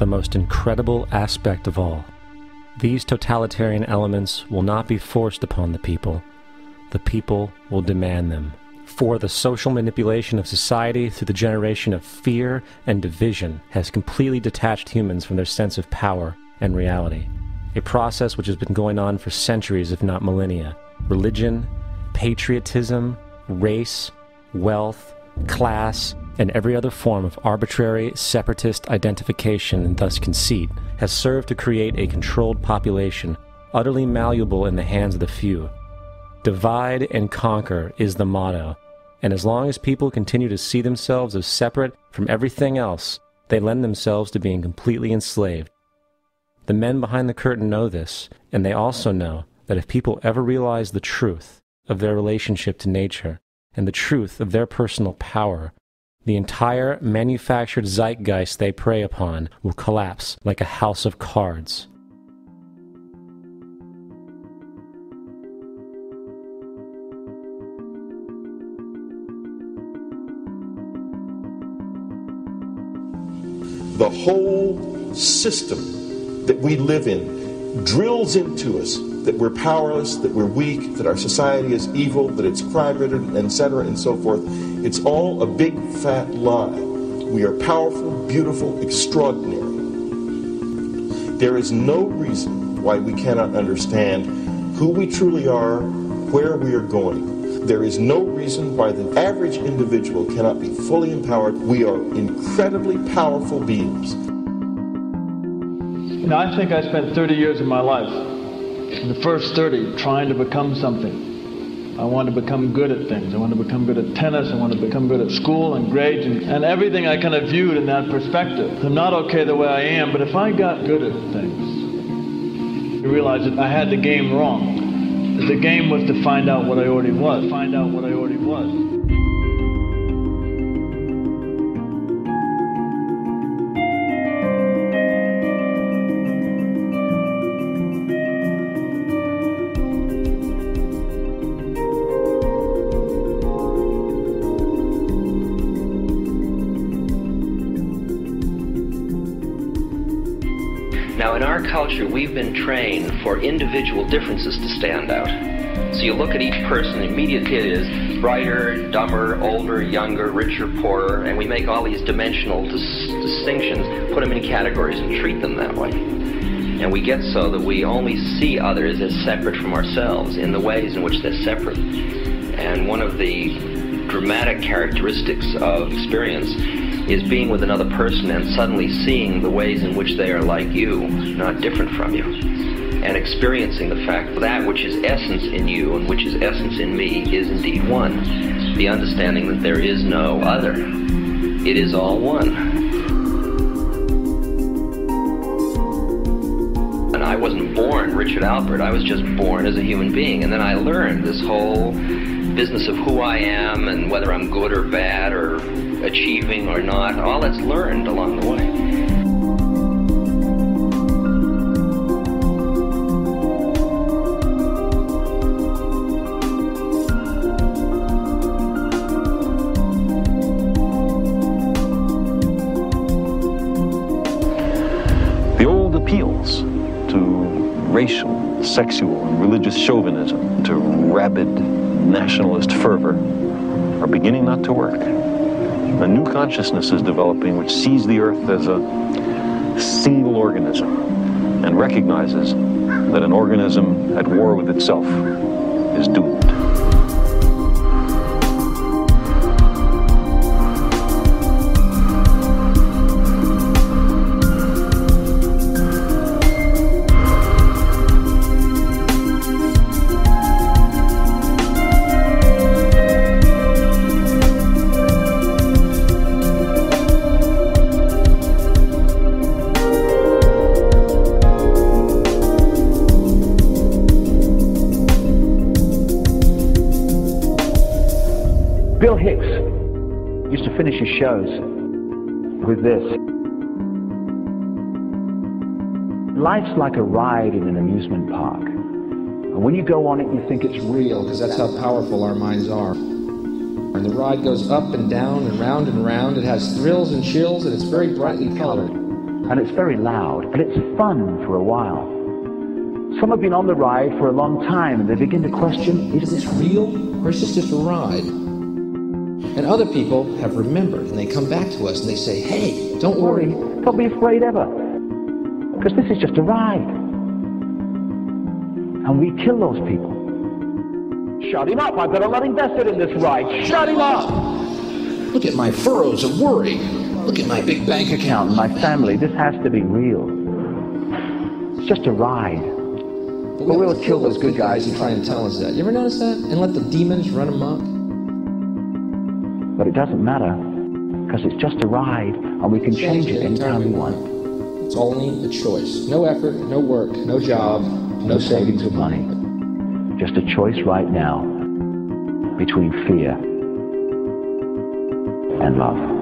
the most incredible aspect of all. These totalitarian elements will not be forced upon the people will demand them. For the social manipulation of society through the generation of fear and division has completely detached humans from their sense of power and reality. A process which has been going on for centuries, if not millennia. Religion, patriotism, race, wealth, class, and every other form of arbitrary, separatist identification and thus conceit has served to create a controlled population, utterly malleable in the hands of the few. Divide and conquer is the motto, and as long as people continue to see themselves as separate from everything else, they lend themselves to being completely enslaved. The men behind the curtain know this, and they also know that if people ever realize the truth of their relationship to nature and the truth of their personal power, the entire manufactured zeitgeist they prey upon will collapse like a house of cards. The whole system that we live in drills into us that we're powerless, that we're weak, that our society is evil, that it's crime-ridden, etc., and so forth. It's all a big fat lie. We are powerful, beautiful, extraordinary. There is no reason why we cannot understand who we truly are, where we are going. There is no reason why the average individual cannot be fully empowered. We are incredibly powerful beings. You know, I think I spent 30 years of my life, in the first 30, trying to become something. I wanted to become good at things. I wanted to become good at tennis. I wanted to become good at school and grades and everything I kind of viewed in that perspective. I'm not okay the way I am, but if I got good at things, I realized that I had the game wrong. That the game was to find out what I already was. Find out what I already was. Now, in our culture, we've been trained for individual differences to stand out. So you look at each person, immediately it is brighter, dumber, older, younger, richer, poorer, and we make all these dimensional distinctions, put them in categories and treat them that way. And we get so that we only see others as separate from ourselves in the ways in which they're separate. And one of the dramatic characteristics of experience is being with another person and suddenly seeing the ways in which they are like you, not different from you, and experiencing the fact that which is essence in you and which is essence in me is indeed one. The understanding that there is no other. It is all one. And I wasn't born Richard Albert, I was just born as a human being, and then I learned this whole business of who I am and whether I'm good or bad or achieving or not, all that's learned along the way. The old appeals to racial, sexual, and religious chauvinism, to rabid nationalist fervor, are beginning not to work. A new consciousness is developing which sees the earth as a single organism and recognizes that an organism at war with itself is doomed. Bill Hicks used to finish his shows with this. Life's like a ride in an amusement park. And when you go on it, you think it's real. Because that's how powerful our minds are. And the ride goes up and down and round and round. It has thrills and chills, and it's very brightly colored. and it's very loud, and it's fun for a while. Some have been on the ride for a long time, and they begin to question, is this real, or is this just a ride? And other people have remembered, and they come back to us and they say, hey, don't worry. Don't be afraid ever, because this is just a ride. And we kill those people. Shut him up, I've got a lot invested in this ride. Shut him up! Look at my furrows of worry. Look at my big bank account and my family. This has to be real. It's just a ride. But we'll kill those good guys who try and tell us that. You ever notice that? And let the demons run amok? But it doesn't matter, because it's just a ride, and we can change it anytime we want. It's only a choice. No effort, no work, no job, no savings of money. Just a choice right now between fear and love.